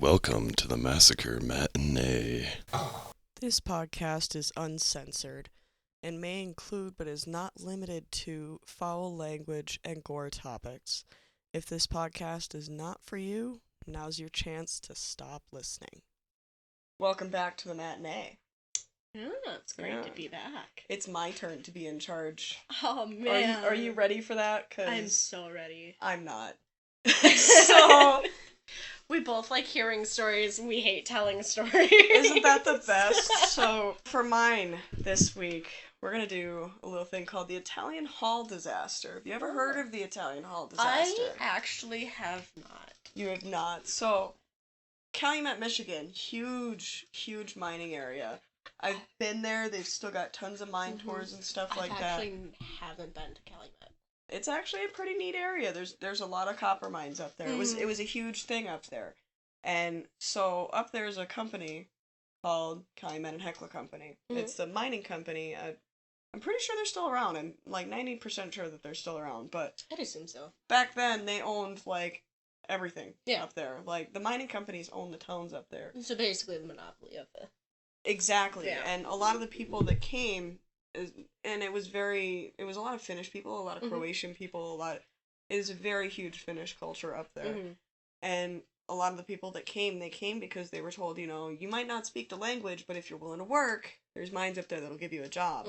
Welcome to the Massacre Matinee. This podcast is uncensored and may include but is not limited to foul language and gore topics. If this podcast is not for you, now's your chance to stop listening. Welcome back to the matinee. Yeah, it's great to be back. It's my turn to be in charge. Oh man. Are you ready for that? I'm so ready. I'm not. So we both like hearing stories and we hate telling stories. Isn't that the best? So for mine this week, we're going to do a little thing called the Italian Hall Disaster. Have you ever heard of the Italian Hall Disaster? I actually have not. You have not. So, Calumet, Michigan, huge mining area. I've been there. They've still got tons of mine tours and stuff like that. I actually haven't been to Calumet. It's actually a pretty neat area. There's a lot of copper mines up there. It was a huge thing up there. And so up there is a company called Calumet and Hecla Company. It's the mining company. I'm pretty sure they're still around. I'm like 90% sure that they're still around. But I'd assume so. back then, they owned like everything Yeah. up there. Like the mining companies own the towns up there. So basically the monopoly of it. Exactly. Yeah. And a lot of the people that came, and it was a lot of Finnish people, a lot of Croatian people, it was a very huge Finnish culture up there. And a lot of the people that came, they came because they were told, you might not speak the language, but if you're willing to work, there's mines up there that'll give you a job.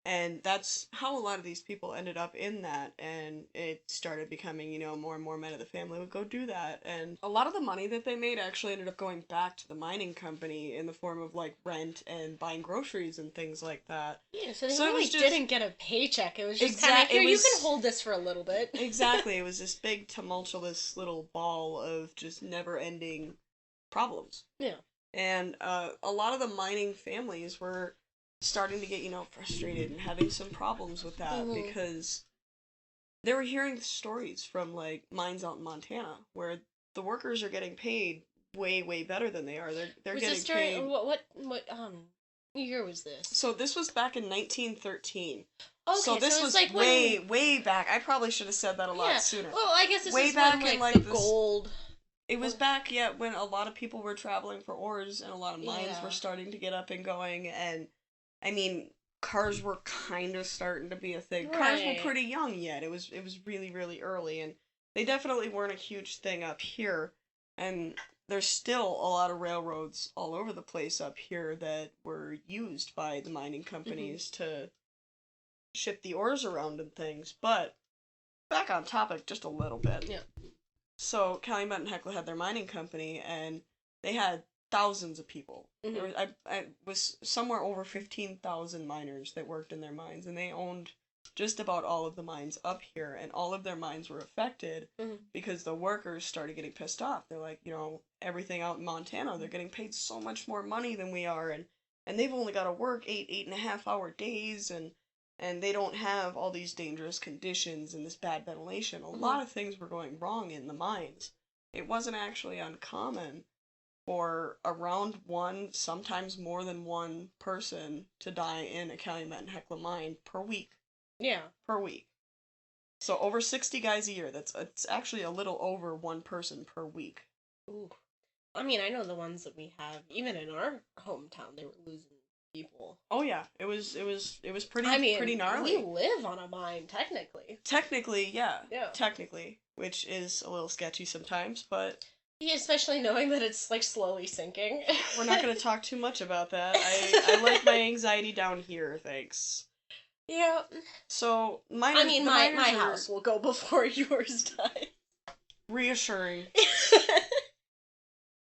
And that's how a lot of these people ended up in that, and it started becoming, more and more men of the family would go do that. And a lot of the money that they made actually ended up going back to the mining company in the form of, like, rent and buying groceries and things like that. Yeah, so they really didn't get a paycheck. It was just kind of, you can hold this for a little bit. Exactly. It was this big, tumultuous little ball of just never-ending problems. Yeah. And a lot of the mining families were starting to get, frustrated and having some problems with that because they were hearing stories from, like, mines out in Montana where the workers are getting paid way, way better than they are. They're getting paid. What year was this? So this was back in 1913. Okay, so this was like way back. I probably should have said that a lot sooner. Well, I guess this way is back when, in, like the gold. It was back, when a lot of people were traveling for ores and a lot of mines were starting to get up and going, and I mean, cars were kind of starting to be a thing. Right. Cars were pretty young yet. It was really, really early, and they definitely weren't a huge thing up here. And there's still a lot of railroads all over the place up here that were used by the mining companies to ship the ores around and things. But back on topic just a little bit. Yeah. So Calumet and Hecla had their mining company, and they had thousands of people. I was somewhere over 15,000 miners that worked in their mines, and they owned just about all of the mines up here, and all of their mines were affected because the workers started getting pissed off. They're like, everything out in Montana, they're getting paid so much more money than we are, and they've only got to work 8.5 hour days, and they don't have all these dangerous conditions and this bad ventilation. A lot of things were going wrong in the mines. It wasn't actually uncommon for around one, sometimes more than one person to die in a Calumet and Hecla mine per week. Yeah. Per week. So over 60 guys a year. It's actually a little over one person per week. Ooh. I mean, I know the ones that we have, even in our hometown, they were losing people. Oh yeah, it was pretty gnarly. We live on a mine, technically. Technically, yeah. Yeah. Technically, which is a little sketchy sometimes, but yeah, especially knowing that it's, like, slowly sinking. We're not going to talk too much about that. I like my anxiety down here, thanks. Yeah. So, my house will go before yours does. Reassuring.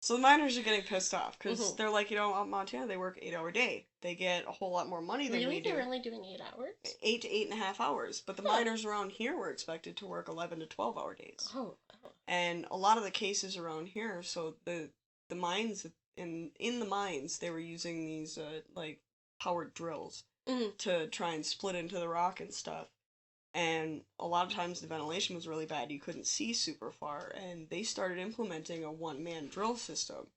So the miners are getting pissed off, because they're like, out in Montana, they work 8-hour day. They get a whole lot more money than we do. They're only doing 8 hours? 8 to 8.5 hours. But the miners around here were expected to work 11 to 12-hour days. Oh. And a lot of the cases around here, so the mines, in the mines, they were using these, powered drills to try and split into the rock and stuff. And a lot of times the ventilation was really bad. You couldn't see super far. And they started implementing a one-man drill system.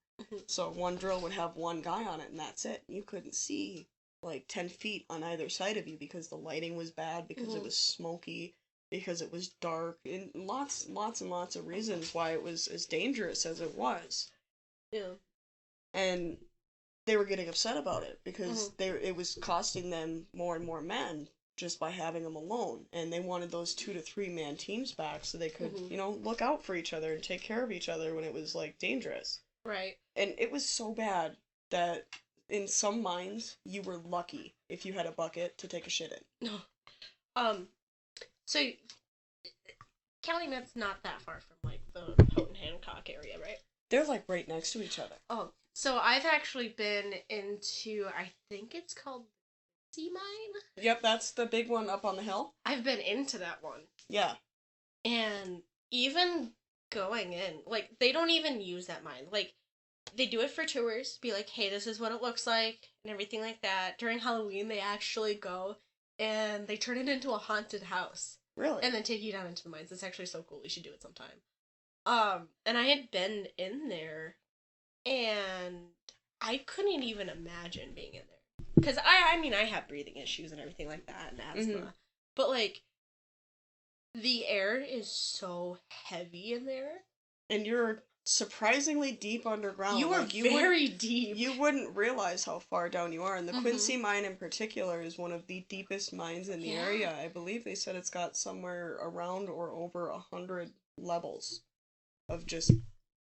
So one drill would have one guy on it, and that's it. You couldn't see, like, 10 feet on either side of you because the lighting was bad, because it was smoky, because it was dark, and lots and lots of reasons why it was as dangerous as it was. Yeah. And they were getting upset about it because it was costing them more and more men just by having them alone, and they wanted those 2 to 3 man teams back so they could, look out for each other and take care of each other when it was like dangerous. Right. And it was so bad that in some mines you were lucky if you had a bucket to take a shit in. So Calumet's not that far from like the Houghton Hancock area, right? They're like right next to each other. Oh, so I've actually been into, I think it's called Sea Mine? Yep, that's the big one up on the hill. I've been into that one. Yeah. And even going in, like, they don't even use that mine. Like, they do it for tours, be like, hey, this is what it looks like, and everything like that. During Halloween, they actually go, and they turn it into a haunted house. Really? And then take you down into the mines. It's actually so cool. You should do it sometime. And I had been in there, and I couldn't even imagine being in there. Because, I mean, I have breathing issues and everything like that, and asthma. But, like, the air is so heavy in there. And you're surprisingly deep underground. You are very deep. You wouldn't realize how far down you are. And the Quincy mine in particular is one of the deepest mines in the area. I believe they said it's got somewhere around or over 100 levels of just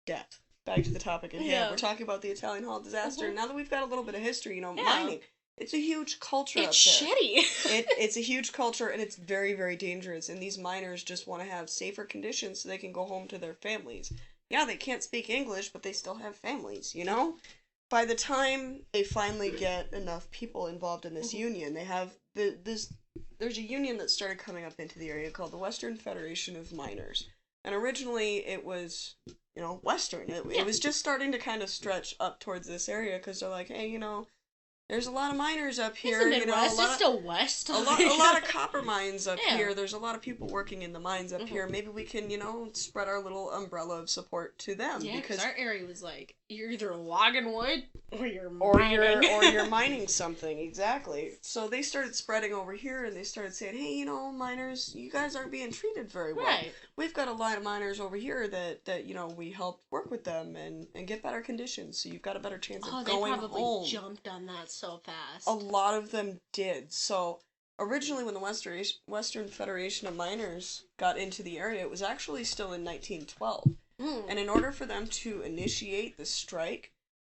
death. Back to the topic at hand. We're talking about the Italian Hall disaster. Now that we've got a little bit of history, mining, it's a huge culture up there. It's shitty. It's a huge culture, and it's very, very dangerous. And these miners just want to have safer conditions so they can go home to their families. Yeah, they can't speak English, but they still have families, By the time they finally get enough people involved in this union, they have there's a union that started coming up into the area called the Western Federation of Miners. And originally it was, Western. It was just starting to kind of stretch up towards this area because they're like, hey, there's a lot of miners up here. It's the Midwest. It's still west. A lot of copper mines up here. There's a lot of people working in the mines up here. Maybe we can, spread our little umbrella of support to them. Yeah, because our area was like, you're either logging wood or you're mining. Or you're mining something, exactly. So they started spreading over here, and they started saying, hey, miners, you guys aren't being treated very well. Right. We've got a lot of miners over here that we helped work with them and get better conditions, so you've got a better chance of going home. They probably jumped on that so fast. A lot of them did. So originally when the Western Federation of Miners got into the area, it was actually still in 1912. And in order for them to initiate the strike,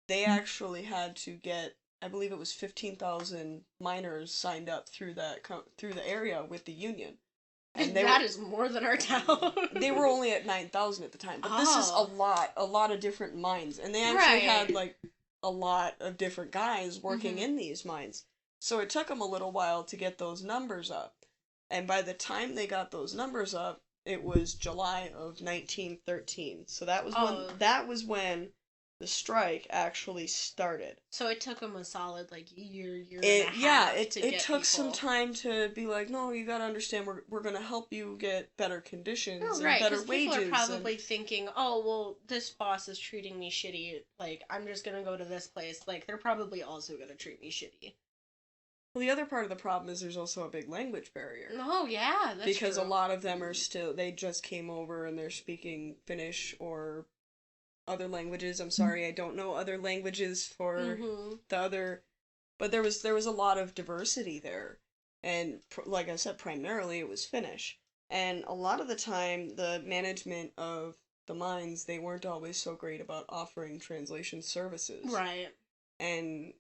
they actually had to get, I believe it was 15,000 miners signed up through the area with the union. And that is more than our town. They were only at 9,000 at the time, but this is a lot of different mines, and they actually had like a lot of different guys working in these mines. So it took them a little while to get those numbers up. And by the time they got those numbers up, it was July of 1913. So that was when the strike actually started. So it took them a solid year and a half. It took some time to be like, no, you gotta understand, we're gonna help you get better conditions and better wages. People are probably thinking, oh, well, this boss is treating me shitty. Like, I'm just gonna go to this place. Like, they're probably also gonna treat me shitty. Well, the other part of the problem is there's also a big language barrier. Oh, yeah, that's because true. A lot of them they just came over and they're speaking Finnish or other languages. I'm sorry, I don't know other languages for the other, but there was a lot of diversity there, and like I said, primarily it was Finnish, and a lot of the time the management of the mines, they weren't always so great about offering translation services. Right. And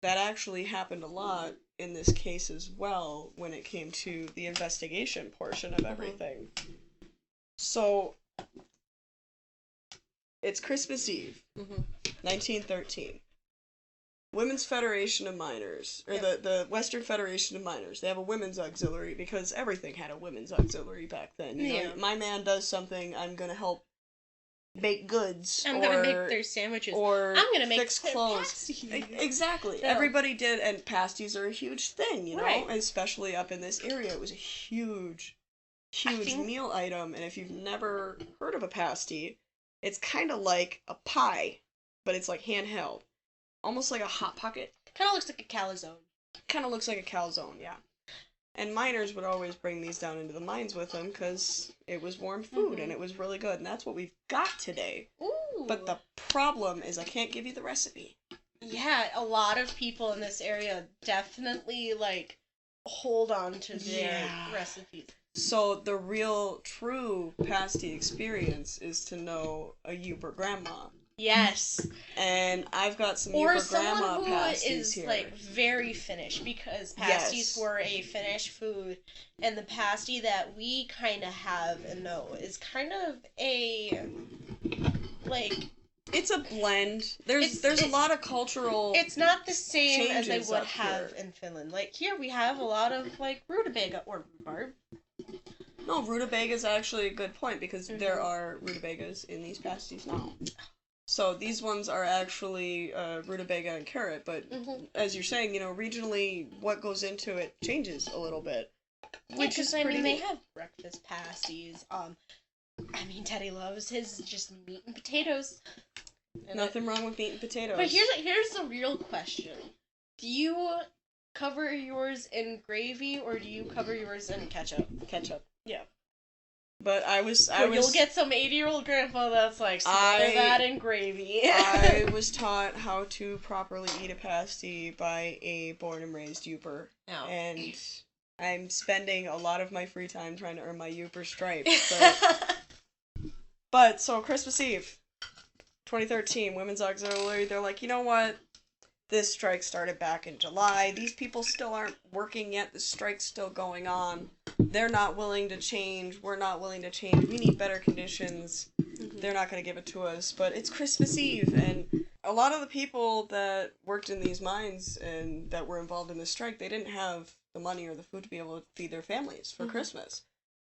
that actually happened a lot in this case as well when it came to the investigation portion of everything. So it's Christmas Eve, 1913. Women's Federation of Miners, or the Western Federation of Miners, they have a women's auxiliary because everything had a women's auxiliary back then. My man does something, I'm going to help bake goods. I'm going to make their sandwiches. Or I'm going to make fix clothes. Pasties. Exactly. Yeah. Everybody did, and pasties are a huge thing, Right. Especially up in this area. It was a huge meal item, and if you've never heard of a pasty, it's kind of like a pie, but it's like handheld. Almost like a Hot Pocket. Kind of looks like a calzone. Kind of looks like a calzone, yeah. And miners would always bring these down into the mines with them because it was warm food and it was really good. And that's what we've got today. Ooh. But the problem is I can't give you the recipe. Yeah, a lot of people in this area definitely, like, hold on to their recipes. So the real, true pasty experience is to know a Uber grandma. Yes. And I've got some or Uber grandma someone who pasties is here. like very Finnish, because pasties were a Finnish food, and the pasty that we kind of have and know is kind of a like. It's a blend. There's a lot of cultural. It's not the same as they changes would up have here. in Finland. Like here, we have a lot of like rutabaga or rhubarb. No, rutabaga is actually a good point because there are rutabagas in these pasties now. So these ones are actually rutabaga and carrot, but as you're saying, regionally, what goes into it changes a little bit. Which is pretty they neat. have breakfast pasties. Teddy loves his just meat and potatoes. Nothing wrong with meat and potatoes. But here's the real question: do you cover yours in gravy or do you cover yours in ketchup? Ketchup. Yeah. But You'll get some 80-year-old grandpa that's like, smother that in gravy. I was taught how to properly eat a pasty by a born and raised Youper. Oh. And I'm spending a lot of my free time trying to earn my Youper stripe. But so Christmas Eve, 2013, Women's Auxiliary, they're like, you know what? This strike started back in July. These people still aren't working yet. The strike's still going on. They're not willing to change. We're not willing to change. We need better conditions. They're not going to give it to us. But it's Christmas Eve, and a lot of the people that worked in these mines and that were involved in the strike, they didn't have the money or the food to be able to feed their families for Christmas.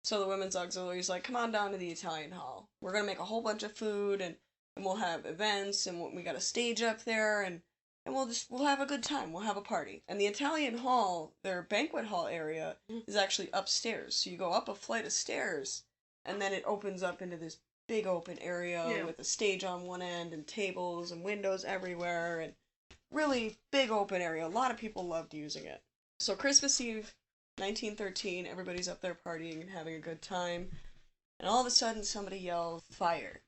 So the Women's Auxiliary is like, come on down to the Italian Hall. We're going to make a whole bunch of food, and we'll have events, and we got a stage up there, and we'll have a good time. We'll have a party. And the Italian Hall, their banquet hall area, is actually upstairs. So you go up a flight of stairs, and then it opens up into this big open area with a stage on one end and tables and windows everywhere, and really big open area. A lot of people loved using it. So Christmas Eve, 1913, everybody's up there partying and having a good time. And all of a sudden somebody yells, fire.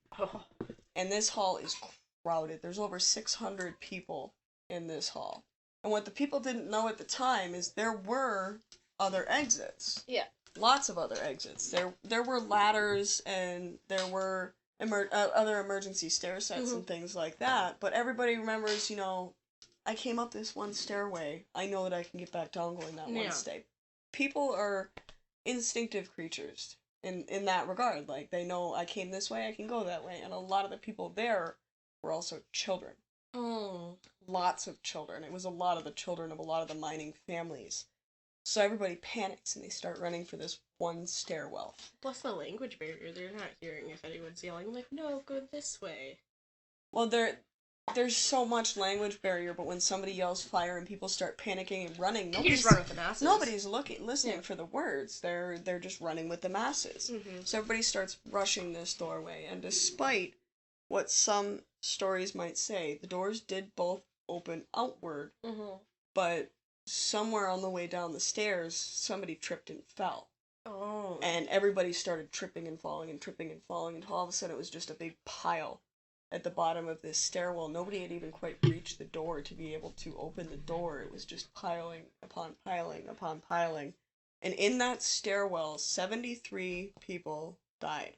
And this hall is crowded. There's over 600 people in this hall. And what the people didn't know at the time is there were other exits. Yeah. Lots of other exits. There were ladders and there were other emergency stair sets and things like that. But everybody remembers, I came up this one stairway. I know that I can get back down going that one step. People are instinctive creatures in that regard. Like, they know I came this way, I can go that way. And a lot of the people there were also children. Lots of children. It was a lot of the children of a lot of the mining families. So everybody panics and they start running for this one stairwell. Plus the language barrier. They're not hearing if anyone's yelling, like, no, go this way. Well, there's so much language barrier, but when somebody yells fire and people start panicking and running, you just run with the masses. Nobody's listening for the words. They're just running with the masses. So everybody starts rushing this doorway, and despite what some stories might say, the doors did both open outward, but somewhere on the way down the stairs, somebody tripped and fell. Oh. And everybody started tripping and falling, until all of a sudden it was just a big pile at the bottom of this stairwell. Nobody had even quite reached the door to be able to open the door. It was just piling upon piling upon piling. And in that stairwell, 73 people died.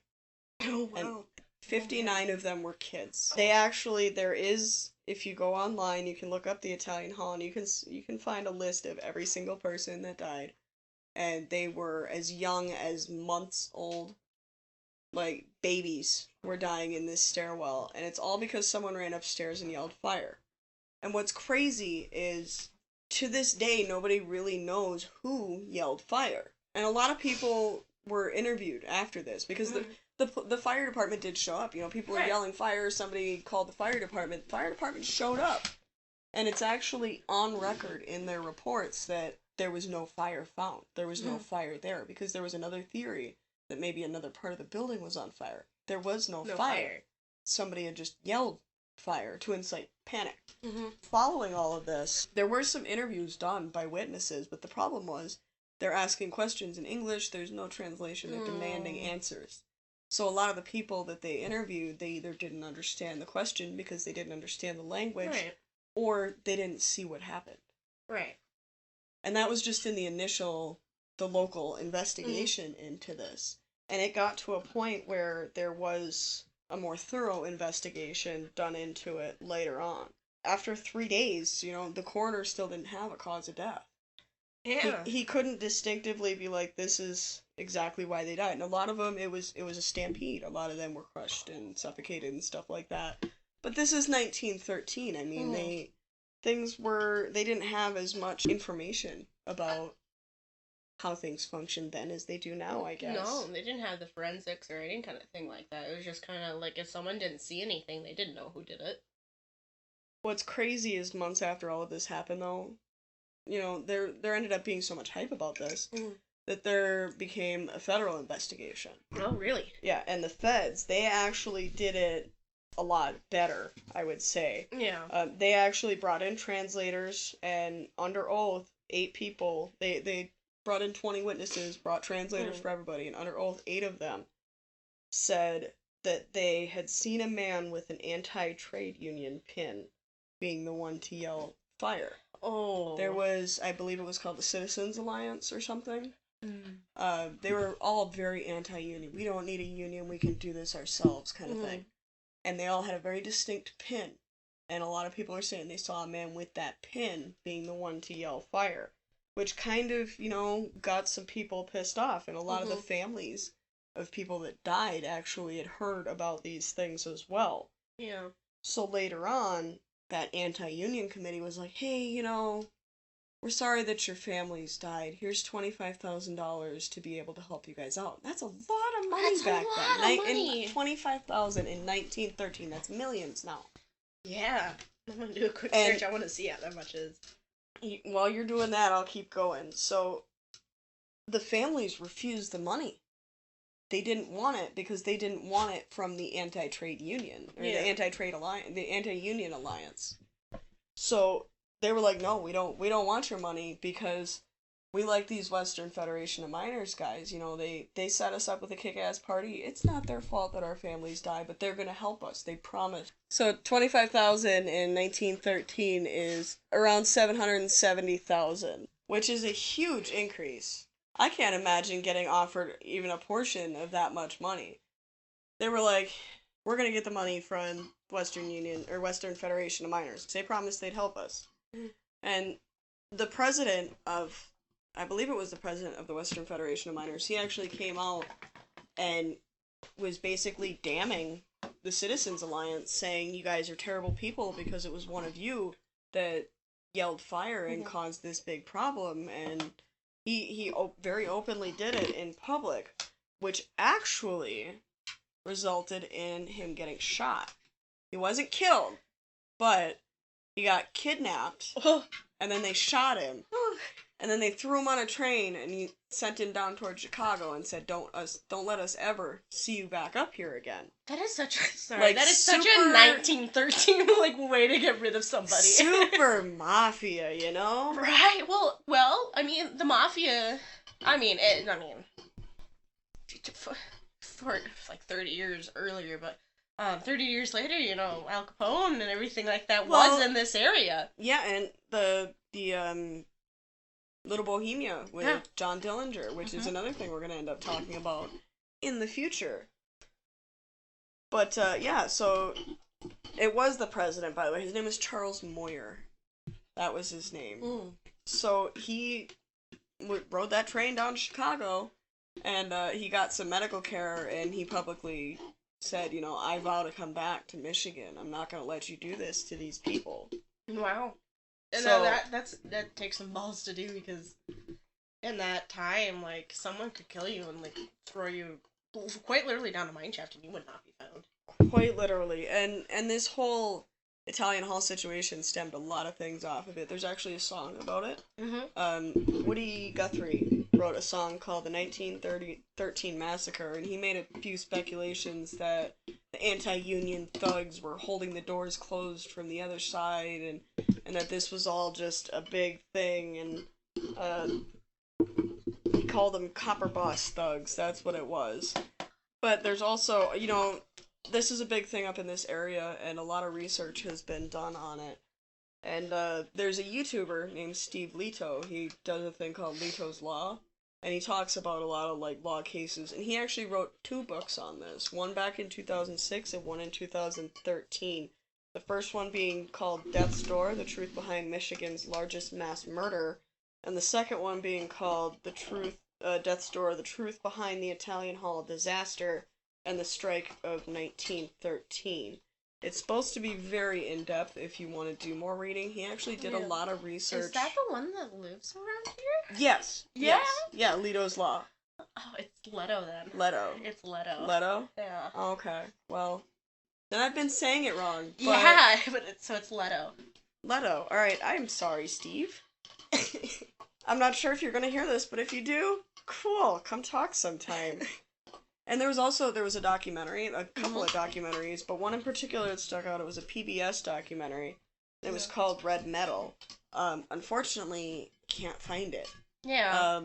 Oh, wow. And 59 of them were kids. There is, if you go online, you can look up the Italian Hall, and you can find a list of every single person that died. And they were as young as months old. Like, babies were dying in this stairwell. And it's all because someone ran upstairs and yelled fire. And what's crazy is, to this day, nobody really knows who yelled fire. And a lot of people were interviewed after this, because the fire department did show up. People were yelling fire, somebody called the fire department. The fire department showed up. And it's actually on record in their reports that there was no fire found. There was no fire there, because there was another theory that maybe another part of the building was on fire. There was no fire. Somebody had just yelled fire to incite panic. Following all of this, there were some interviews done by witnesses, but the problem was they're asking questions in English, there's no translation, they're demanding answers. So a lot of the people that they interviewed, they either didn't understand the question because they didn't understand the language, Right. or they didn't see what happened. Right. And that was just in the local investigation into this. And it got to a point where there was a more thorough investigation done into it later on. After 3 days, the coroner still didn't have a cause of death. Yeah. He couldn't distinctively be like, this is exactly why they died. And a lot of them, it was a stampede. A lot of them were crushed and suffocated and stuff like that. But this is 1913. I mean, they didn't have as much information about how things functioned then as they do now, I guess. No, they didn't have the forensics or any kind of thing like that. It was just kind of like if someone didn't see anything, they didn't know who did it. What's crazy is months after all of this happened, though, there ended up being so much hype about this that there became a federal investigation. Oh, really? Yeah, and the feds, they actually did it a lot better, I would say. Yeah. They actually brought in translators, and under oath, 8 people, they brought in 20 witnesses, brought translators for everybody, and under oath, 8 of them said that they had seen a man with an anti-trade union pin being the one to yell fire. Oh. There was, I believe it was called the Citizens Alliance or something. They were all very anti-union. We don't need a union, we can do this ourselves kind of thing. And they all had a very distinct pin. And a lot of people are saying they saw a man with that pin being the one to yell fire. Which kind of, got some people pissed off. And a lot of the families of people that died actually had heard about these things as well. Yeah. So later on, that anti-union committee was like, hey, we're sorry that your families died. Here's $25,000 to be able to help you guys out. That's a lot of money back then. $25,000 in 1913. That's millions now. Yeah. I'm gonna do a quick search. I want to see how that much is. While you're doing that, I'll keep going. So, the families refused the money. They didn't want it because they didn't want it from the anti-trade union or the anti-trade alliance, the anti-union alliance. So they were like, "No, we don't want your money because we like these Western Federation of Miners guys. They set us up with a kick-ass party. It's not their fault that our families died, but they're gonna help us. They promise." So 25,000 in 1913 is around 770,000, which is a huge increase. I can't imagine getting offered even a portion of that much money. They were like, we're going to get the money from Western Union or Western Federation of Miners. They promised they'd help us. And the president of, I believe it was the president of the Western Federation of Miners, he actually came out and was basically damning the Citizens Alliance, saying you guys are terrible people because it was one of you that yelled fire and caused this big problem. And He very openly did it in public, which actually resulted in him getting shot. He wasn't killed, but he got kidnapped, and then they shot him, and then they threw him on a train, and he sent him down towards Chicago and said, "Don't let us ever see you back up here again." That is such a Super, 1913 way to get rid of somebody. Super mafia, Right. Well, I mean, the mafia. For like 30 years earlier, but 30 years later, Al Capone and everything like that was in this area. Yeah, and the Little Bohemia with John Dillinger, which is another thing we're going to end up talking about in the future. But, so it was the president, by the way. His name was Charles Moyer. That was his name. So he rode that train down to Chicago, and he got some medical care, and he publicly said, I vow to come back to Michigan. I'm not going to let you do this to these people. Wow. And so, that takes some balls to do, because in that time, like, someone could kill you and, like, throw you quite literally down a mine shaft and you would not be found. Quite literally. And this whole Italian Hall situation stemmed a lot of things off of it. There's actually a song about it. Woody Guthrie wrote a song called the 1913 Massacre, and he made a few speculations that the anti-union thugs were holding the doors closed from the other side, and that this was all just a big thing, and he called them copper boss thugs. That's what it was. But there's also, this is a big thing up in this area, and a lot of research has been done on it. And there's a YouTuber named Steve Leto. He does a thing called Leto's Law, and he talks about a lot of law cases. And he actually wrote 2 books on this, one back in 2006 and one in 2013. The first one being called Death's Door: The Truth Behind Michigan's Largest Mass Murder, and the second one being called Death's Door: The Truth Behind the Italian Hall Disaster and the Strike of 1913. It's supposed to be very in-depth if you want to do more reading. He actually did a lot of research. Is that the one that lives around here? Yes. Yeah? Yes. Yeah, Leto's Law. Oh, it's Leto then. Leto. It's Leto. Leto? Yeah. Okay. Well, then I've been saying it wrong. But Yeah, but it's Leto. Leto. Alright, I'm sorry, Steve. I'm not sure if you're going to hear this, but if you do, cool. Come talk sometime. And there was a documentary, a couple of documentaries, but one in particular that stuck out. It was a PBS documentary. It was called Red Metal. Unfortunately, can't find it. Yeah.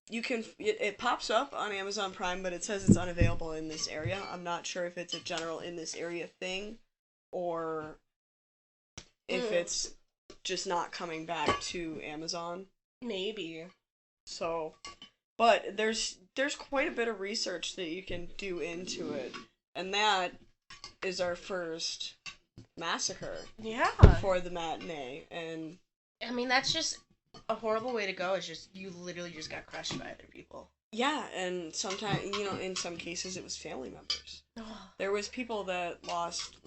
It pops up on Amazon Prime, but it says it's unavailable in this area. I'm not sure if it's a general in this area thing, or if it's just not coming back to Amazon. Maybe. So, but there's quite a bit of research that you can do into it, and that is our first massacre. Yeah. For the matinee, and I mean, that's just a horrible way to go. It's just, you literally just got crushed by other people. yeah, and sometimes, in some cases it was family members. Oh. There was people that lost,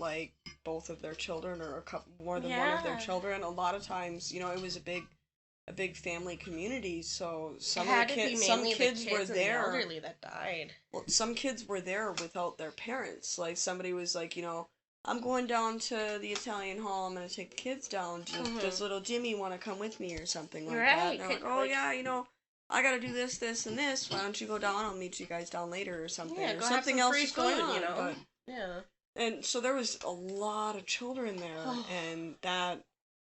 both of their children, or more than one of their children. A lot of times, it was a big family community, so some kids were there. The elderly that died. Well, some kids were there without their parents. Like, somebody was like, I'm going down to the Italian Hall, I'm going to take the kids down. Does little Jimmy want to come with me or something like that? And they're like, oh, yeah, I got to do this, this, and this. Why don't you go down? I'll meet you guys down later or something. Yeah, or go something have some else free is going food, on. But, yeah. and so there was a lot of children there, and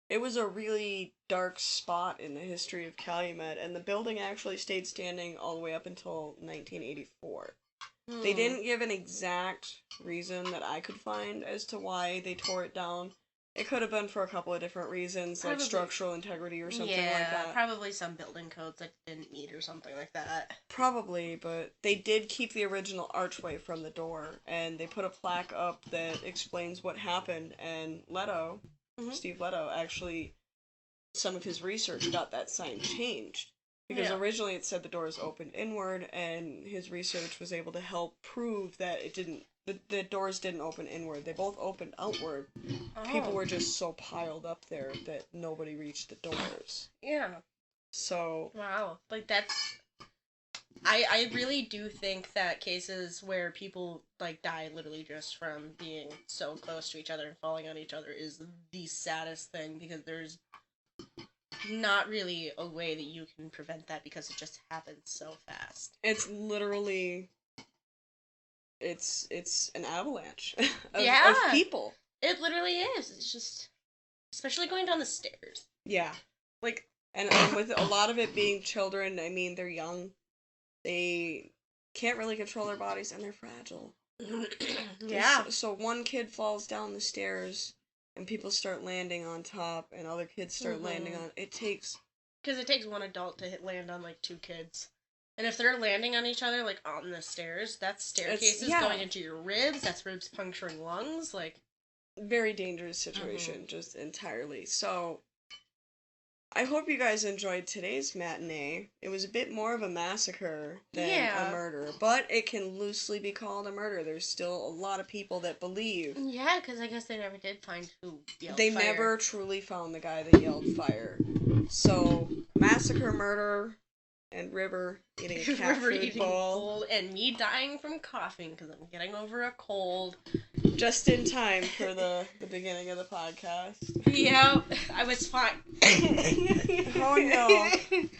it was a really dark spot in the history of Calumet, and the building actually stayed standing all the way up until 1984. They didn't give an exact reason that I could find as to why they tore it down. It could have been for a couple of different reasons, like structural integrity or something like that. Yeah, probably some building codes that didn't meet or something like that. Probably, but they did keep the original archway from the door, and they put a plaque up that explains what happened, and Steve Leto, actually, some of his research got that sign changed. Because originally it said the doors opened inward, and his research was able to help prove that it didn't. The doors didn't open inward. They both opened outward. Oh. People were just so piled up there that nobody reached the doors. Yeah. So. Wow. That's. I really do think that cases where people, die literally just from being so close to each other and falling on each other is the saddest thing, because there's not really a way that you can prevent that, because it just happens so fast. It's literally, it's an avalanche of people. It literally is. It's just, especially going down the stairs. Yeah. And with a lot of it being children, I mean, they're young. They can't really control their bodies, and they're fragile. Yeah. So one kid falls down the stairs, and people start landing on top, and other kids start landing on... Because it takes one adult to land on, 2 kids. And if they're landing on each other, on the stairs, that's staircases going into your ribs, that's ribs puncturing lungs, Very dangerous situation, just entirely. So, I hope you guys enjoyed today's matinee. It was a bit more of a massacre than a murder, but it can loosely be called a murder. There's still a lot of people that believe. Yeah, because I guess they never did find who yelled fire. They never truly found the guy that yelled fire. So, massacre, murder, and River eating a cat food bowl. And me dying from coughing because I'm getting over a cold. Just in time for the beginning of the podcast. Yep, I was fine. Oh no.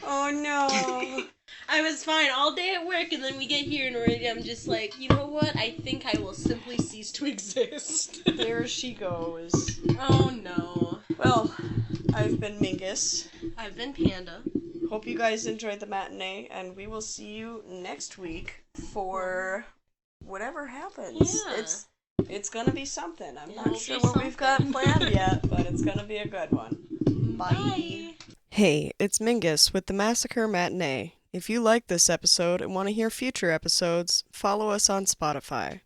Oh no. I was fine all day at work, and then we get here and I'm just like, you know what? I think I will simply cease to exist. There she goes. Oh no. Well, I've been Mingus. I've been Panda. Hope you guys enjoyed the matinee, and we will see you next week for whatever happens. Yeah. It's gonna be something. I'm It'll not sure be what we've got something. planned yet, but it's gonna be a good one. Bye. Hey, it's Mingus with the Massacre Matinee. If you like this episode and want to hear future episodes, follow us on Spotify.